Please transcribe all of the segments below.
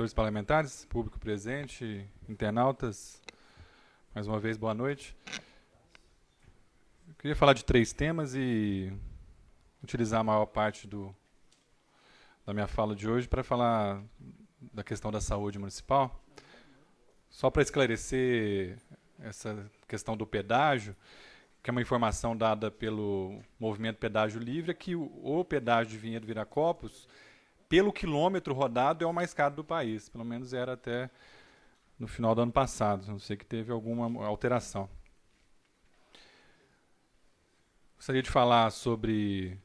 senhores parlamentares, público presente, internautas, mais uma vez, boa noite. Eu queria falar de 3 temas e utilizar a maior parte da minha fala de hoje para falar da questão da saúde municipal. Só para esclarecer essa questão do pedágio, que é uma informação dada pelo Movimento Pedágio Livre, é que o pedágio de Vinhedo Viracopos, pelo quilômetro rodado, é o mais caro do país. Pelo menos era até no final do ano passado. Não sei que teve alguma alteração. Gostaria de falar sobre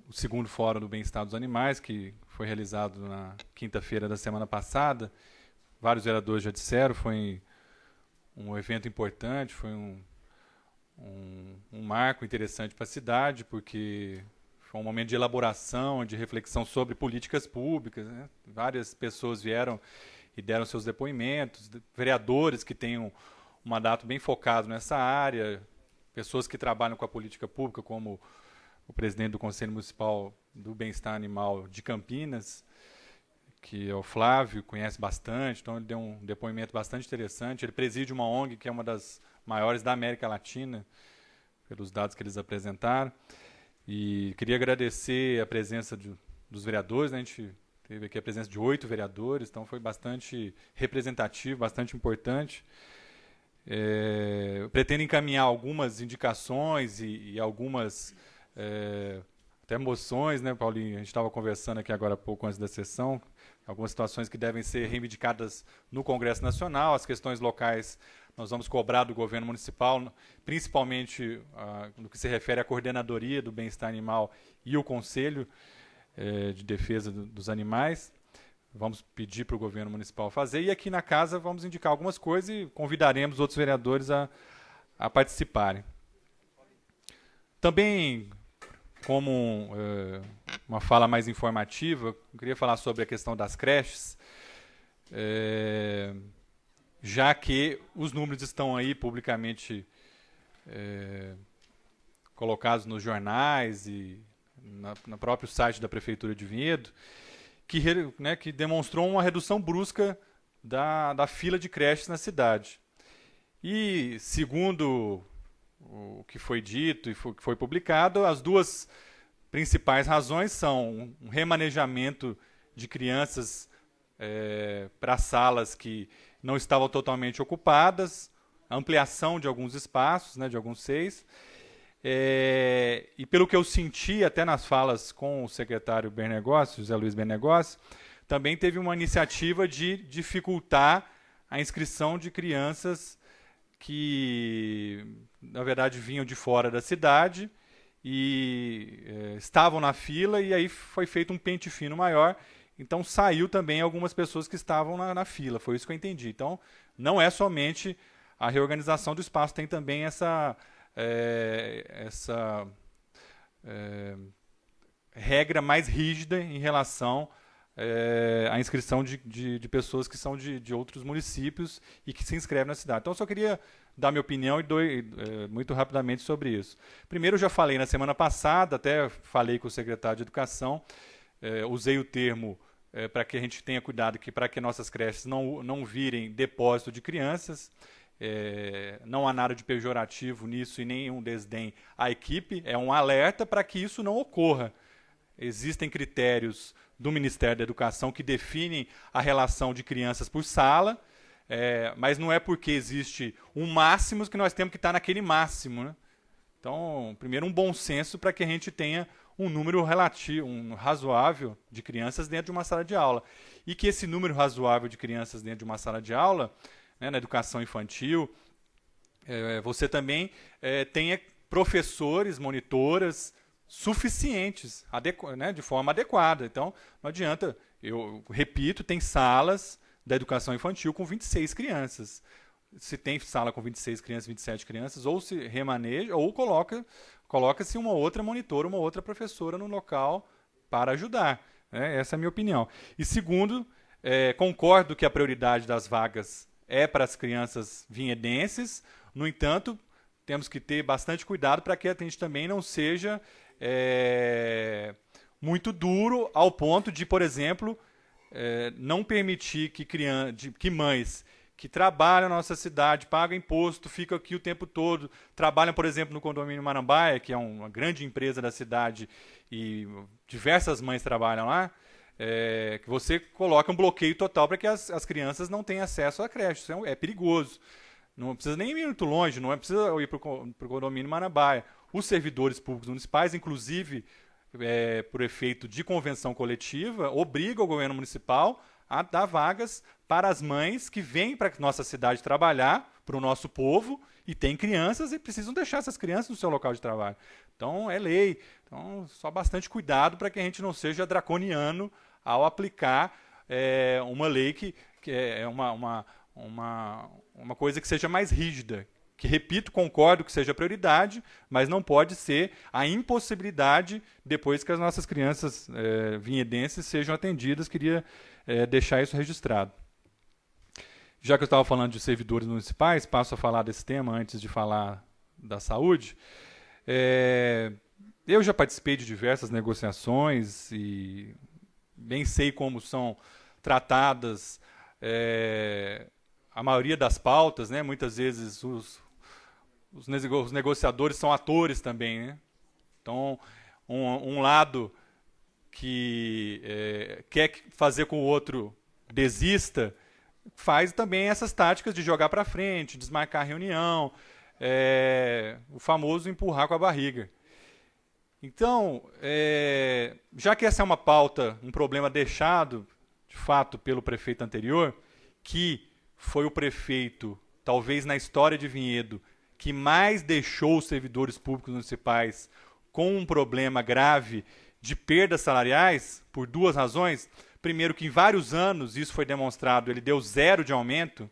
o segundo Fórum do Bem-Estar dos Animais, que foi realizado na quinta-feira da semana passada. Vários vereadores já disseram, foi um evento importante, foi um marco interessante para a cidade, porque foi um momento de elaboração, de reflexão sobre políticas públicas, né? Várias pessoas vieram e deram seus depoimentos, vereadores que têm um mandato bem focado nessa área, pessoas que trabalham com a política pública, como o presidente do Conselho Municipal do Bem-Estar Animal de Campinas, que é o Flávio, conhece bastante, então ele deu um depoimento bastante interessante. Ele preside uma ONG que é uma das maiores da América Latina, pelos dados que eles apresentaram. E queria agradecer a presença dos vereadores, né? A gente teve aqui a presença de 8 vereadores, então foi bastante representativo, bastante importante. Eu pretendo encaminhar algumas indicações e algumas até moções, né, Paulinho? A gente estava conversando aqui agora há pouco antes da sessão, algumas situações que devem ser reivindicadas no Congresso Nacional, as questões locais nós vamos cobrar do governo municipal, principalmente no que se refere à coordenadoria do bem-estar animal e o Conselho de Defesa dos Animais. Vamos pedir para o governo municipal fazer, e aqui na casa vamos indicar algumas coisas e convidaremos outros vereadores a participarem. Também, como uma fala mais informativa, eu queria falar sobre a questão das creches, já que os números estão aí publicamente colocados nos jornais e no próprio site da Prefeitura de Vinhedo, que demonstrou uma redução brusca da fila de creches na cidade. E, segundo o que foi dito e que foi publicado, as duas principais razões são um remanejamento de crianças para salas que não estavam totalmente ocupadas, a ampliação de alguns espaços, né, de alguns 6, e pelo que eu senti até nas falas com o secretário Bernegócio, José Luiz Bernegócio, também teve uma iniciativa de dificultar a inscrição de crianças que, na verdade, vinham de fora da cidade e estavam na fila, e aí foi feito um pente fino maior. Então saiu também algumas pessoas que estavam na fila, foi isso que eu entendi. Então não é somente a reorganização do espaço, tem também essa regra mais rígida em relação à inscrição de pessoas que são de outros municípios e que se inscrevem na cidade. Então eu só queria dar minha opinião e muito rapidamente sobre isso. Primeiro, eu já falei na semana passada, até falei com o secretário de Educação, usei o termo para que a gente tenha cuidado para que nossas creches não virem depósito de crianças. Não há nada de pejorativo nisso e nenhum desdém à equipe. É um alerta para que isso não ocorra. Existem critérios do Ministério da Educação que definem a relação de crianças por sala, mas não é porque existe um máximo que nós temos que estar naquele máximo, né? Então, primeiro, um bom senso para que a gente tenha um número relativo, razoável de crianças dentro de uma sala de aula. E que esse número razoável de crianças dentro de uma sala de aula, né, na educação infantil, você também tenha professores, monitoras suficientes, né, de forma adequada. Então, não adianta, eu repito, tem salas da educação infantil com 26 crianças. Se tem sala com 26 crianças, 27 crianças, ou se remaneja, ou coloca-se uma outra monitora, uma outra professora no local para ajudar. Essa é a minha opinião. E segundo, concordo que a prioridade das vagas é para as crianças vinhedenses. No entanto, temos que ter bastante cuidado para que a gente também não seja muito duro ao ponto de, por exemplo, não permitir que mães que trabalham na nossa cidade, pagam imposto, ficam aqui o tempo todo, trabalham, por exemplo, no condomínio Marambaia, que é uma grande empresa da cidade, e diversas mães trabalham lá, que você coloca um bloqueio total para que as crianças não tenham acesso à creche. Isso é perigoso. Não precisa nem ir muito longe, não precisa ir para o condomínio Marambaia. Os servidores públicos municipais, inclusive por efeito de convenção coletiva, obrigam o governo municipal a dar vagas para as mães que vêm para a nossa cidade trabalhar, para o nosso povo, e têm crianças e precisam deixar essas crianças no seu local de trabalho. Então, é lei. Então, só bastante cuidado para que a gente não seja draconiano ao aplicar uma lei que é uma coisa que seja mais rígida. Que, repito, concordo que seja prioridade, mas não pode ser a impossibilidade depois que as nossas crianças vinhedenses sejam atendidas. Queria deixar isso registrado. Já que eu estava falando de servidores municipais, passo a falar desse tema antes de falar da saúde. Eu já participei de diversas negociações e bem sei como são tratadas a maioria das pautas, né? Muitas vezes os negociadores são atores também, né? Então, um lado que quer fazer com o outro desista, faz também essas táticas de jogar para frente, desmarcar a reunião, o famoso empurrar com a barriga. Então, já que essa é uma pauta, um problema deixado, de fato, pelo prefeito anterior, que foi o prefeito, talvez na história de Vinhedo, que mais deixou os servidores públicos municipais com um problema grave de perdas salariais, por duas razões. Primeiro, que em vários anos, isso foi demonstrado, ele deu 0 de aumento.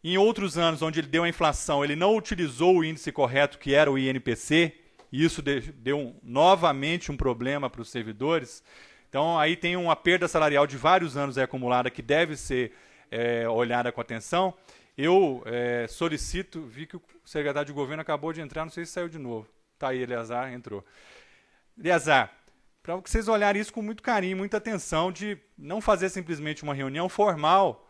Em outros anos, onde ele deu a inflação, ele não utilizou o índice correto, que era o INPC, e isso deu novamente um problema para os servidores. Então, aí tem uma perda salarial de vários anos acumulada que deve ser olhada com atenção. Eu solicito, vi que o secretário de governo acabou de entrar, não sei se saiu de novo. Está aí, Eleazar, entrou. Eleazar, para vocês olharem isso com muito carinho, muita atenção, de não fazer simplesmente uma reunião formal.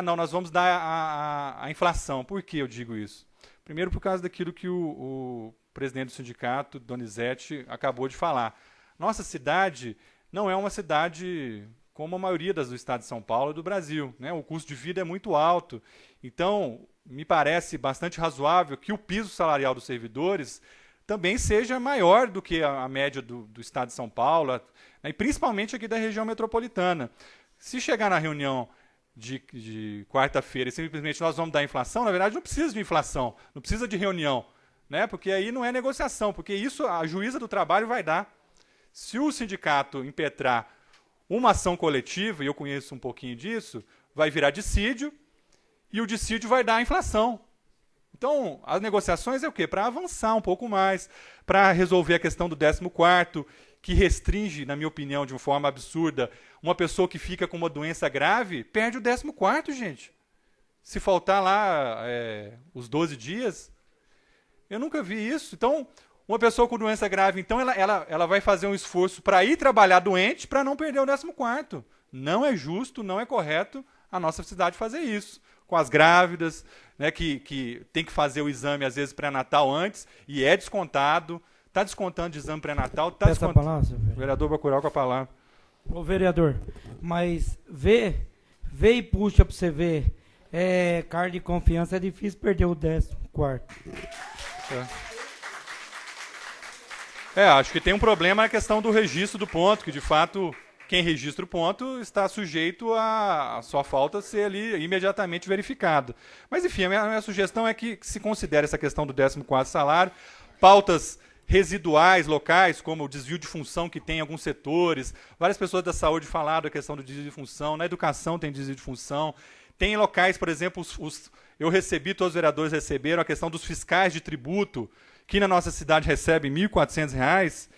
Não, nós vamos dar a inflação. Por que eu digo isso? Primeiro, por causa daquilo que o presidente do sindicato, Donizete, acabou de falar. Nossa cidade não é uma cidade como a maioria das do estado de São Paulo e do Brasil, né? O custo de vida é muito alto. Então, me parece bastante razoável que o piso salarial dos servidores também seja maior do que a média do estado de São Paulo, né? E principalmente aqui da região metropolitana. Se chegar na reunião de quarta-feira e simplesmente nós vamos dar inflação, na verdade não precisa de inflação, não precisa de reunião, né? Porque aí não é negociação, porque isso a juíza do trabalho vai dar. Se o sindicato impetrar uma ação coletiva, e eu conheço um pouquinho disso, vai virar dissídio, e o dissídio vai dar a inflação. Então, as negociações é o quê? Para avançar um pouco mais, para resolver a questão do 14º, que restringe, na minha opinião, de uma forma absurda, uma pessoa que fica com uma doença grave, perde o 14º, gente. Se faltar lá os 12 dias, eu nunca vi isso. Então, uma pessoa com doença grave, então, ela vai fazer um esforço para ir trabalhar doente para não perder o 14º. Não é justo, não é correto a nossa cidade fazer isso. Com as grávidas, né, que tem que fazer o exame, às vezes, pré-natal antes, e é descontado. Está descontando de exame pré-natal. Tá descontando. Palavra, o vereador Bacurau com a palavra. Ô, vereador, mas vê e puxa para você ver. Cargo de confiança é difícil perder o 14º. Acho que tem um problema na questão do registro do ponto, que de fato quem registra o ponto está sujeito a sua falta ser ali imediatamente verificada. Mas enfim, a minha sugestão é que se considere essa questão do 14º salário, pautas residuais locais, como o desvio de função que tem em alguns setores. Várias pessoas da saúde falaram da questão do desvio de função, na educação tem desvio de função. Tem locais, por exemplo, eu recebi, todos os vereadores receberam, a questão dos fiscais de tributo, que na nossa cidade recebem R$ 1.400,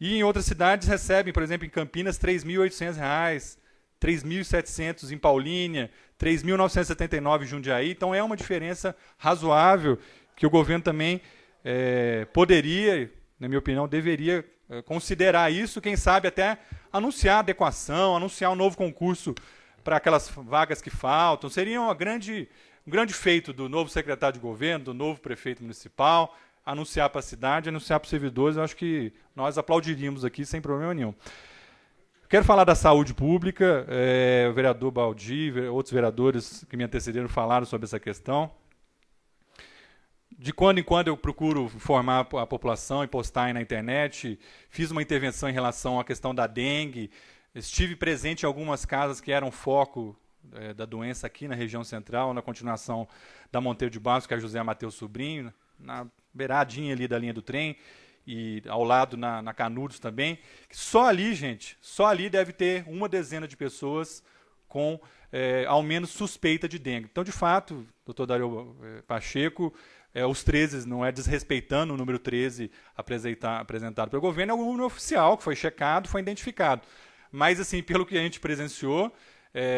e em outras cidades recebem, por exemplo, em Campinas, R$ 3.800, R$ 3.700 em Paulínia, R$ 3.979 em Jundiaí. Então é uma diferença razoável que o governo também poderia, na minha opinião, deveria considerar isso, quem sabe até anunciar adequação, anunciar um novo concurso para aquelas vagas que faltam. Seria um grande feito do novo secretário de governo, do novo prefeito municipal, anunciar para a cidade, anunciar para os servidores. Eu acho que nós aplaudiríamos aqui sem problema nenhum. Quero falar da saúde pública. O vereador Baldi, outros vereadores que me antecederam falaram sobre essa questão. De quando em quando eu procuro informar a população e postar aí na internet. Fiz uma intervenção em relação à questão da dengue. Estive presente em algumas casas que eram foco da doença aqui na região central, na continuação da Monteiro de Barros, que é José Mateus Sobrinho, na beiradinha ali da linha do trem, e ao lado na Canudos também. Só ali, gente, só ali deve ter uma dezena de pessoas com, ao menos, suspeita de dengue. Então, de fato, doutor Dario Pacheco, os 13, não é desrespeitando o número 13 apresentado pelo governo, é o número oficial, que foi checado, foi identificado. Mas, assim, pelo que a gente presenciou,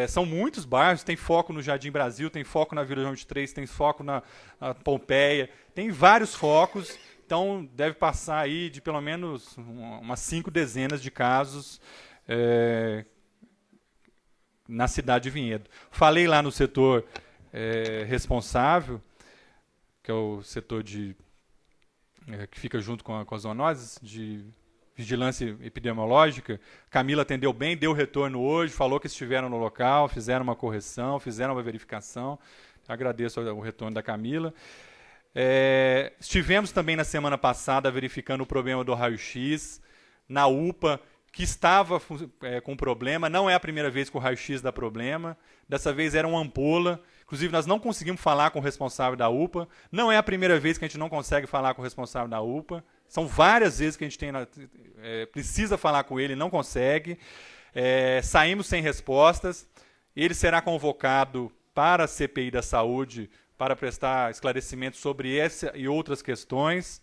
são muitos bairros, tem foco no Jardim Brasil, tem foco na Vila João 23, tem foco na Pompeia, tem vários focos, então deve passar aí de pelo menos umas 5 dezenas de casos na cidade de Vinhedo. Falei lá no setor responsável, que é o setor que fica junto com as zoonoses, de vigilância epidemiológica. Camila atendeu bem, deu retorno hoje, falou que estiveram no local, fizeram uma correção, fizeram uma verificação. Agradeço o retorno da Camila. Estivemos também na semana passada verificando o problema do raio-x na UPA, que estava com problema. Não é a primeira vez que o raio-x dá problema. Dessa vez era uma ampola. Inclusive, nós não conseguimos falar com o responsável da UPA. Não é a primeira vez que a gente não consegue falar com o responsável da UPA. São várias vezes que a gente precisa falar com ele e não consegue. Saímos sem respostas. Ele será convocado para a CPI da Saúde para prestar esclarecimentos sobre essa e outras questões.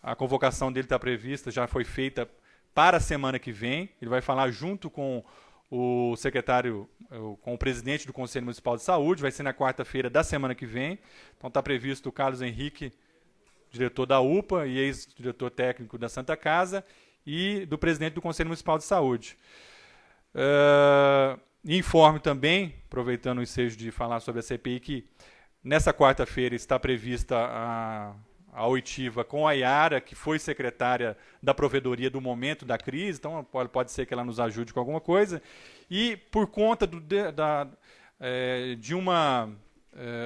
A convocação dele está prevista, já foi feita para a semana que vem. Ele vai falar junto com o secretário, com o presidente do Conselho Municipal de Saúde. Vai ser na quarta-feira da semana que vem. Então está previsto o Carlos Henrique, diretor da UPA e ex-diretor técnico da Santa Casa, e do presidente do Conselho Municipal de Saúde. Informe também, aproveitando o ensejo de falar sobre a CPI, que nessa quarta-feira está prevista a oitiva com a Yara, que foi secretária da provedoria do momento da crise, então pode ser que ela nos ajude com alguma coisa. E por conta de uma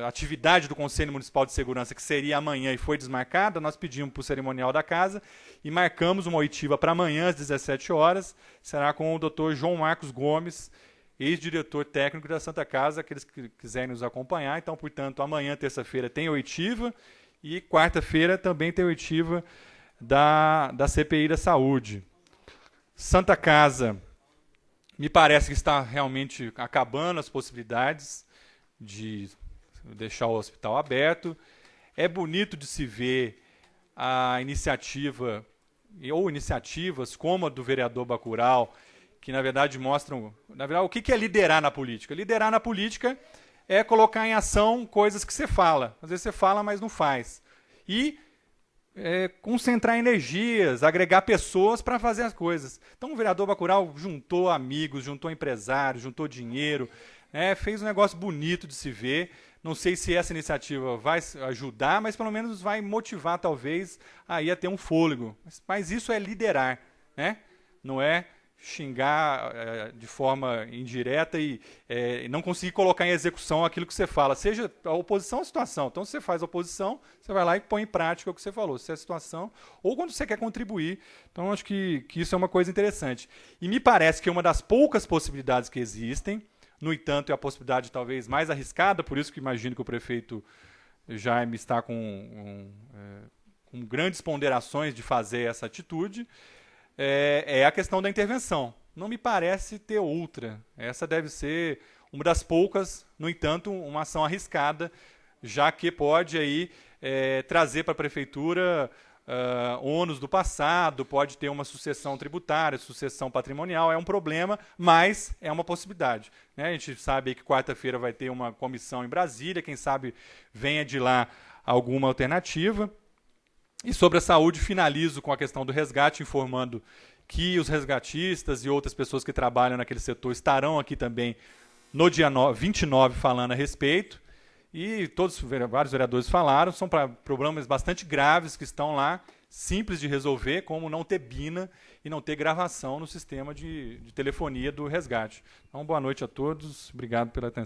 atividade do Conselho Municipal de Segurança, que seria amanhã e foi desmarcada, nós pedimos para o cerimonial da casa e marcamos uma oitiva para amanhã às 17 horas. Será com o Dr. João Marcos Gomes, ex-diretor técnico da Santa Casa, aqueles que quiserem nos acompanhar. Então, portanto, amanhã, terça-feira, tem oitiva e quarta-feira também tem oitiva da CPI da Saúde. Santa Casa, me parece que está realmente acabando as possibilidades de deixar o hospital aberto. É bonito de se ver a iniciativa, ou iniciativas como a do vereador Bacurau, que na verdade mostram, o que é liderar na política. Liderar na política é colocar em ação coisas que você fala. Às vezes você fala, mas não faz. E concentrar energias, agregar pessoas para fazer as coisas. Então o vereador Bacurau juntou amigos, juntou empresários, juntou dinheiro, fez um negócio bonito de se ver. Não sei se essa iniciativa vai ajudar, mas pelo menos vai motivar, talvez, aí a ter um fôlego. Mas isso é liderar, né? Não é xingar de forma indireta e não conseguir colocar em execução aquilo que você fala, seja a oposição ou a situação. Então, se você faz a oposição, você vai lá e põe em prática o que você falou, se é a situação, ou quando você quer contribuir. Então, acho que isso é uma coisa interessante. E me parece que uma das poucas possibilidades que existem, no entanto, é a possibilidade talvez mais arriscada, por isso que imagino que o prefeito Jaime está com grandes ponderações de fazer essa atitude, é a questão da intervenção. Não me parece ter outra. Essa deve ser uma das poucas, no entanto, uma ação arriscada, já que pode aí, trazer para a prefeitura ônus do passado, pode ter uma sucessão tributária, sucessão patrimonial, é um problema, mas é uma possibilidade. Né? A gente sabe que quarta-feira vai ter uma comissão em Brasília, quem sabe venha de lá alguma alternativa. E sobre a saúde, finalizo com a questão do resgate, informando que os resgatistas e outras pessoas que trabalham naquele setor estarão aqui também no dia 29 falando a respeito. E vários vereadores falaram, são problemas bastante graves que estão lá, simples de resolver, como não ter bina e não ter gravação no sistema de telefonia do resgate. Então, boa noite a todos, obrigado pela atenção.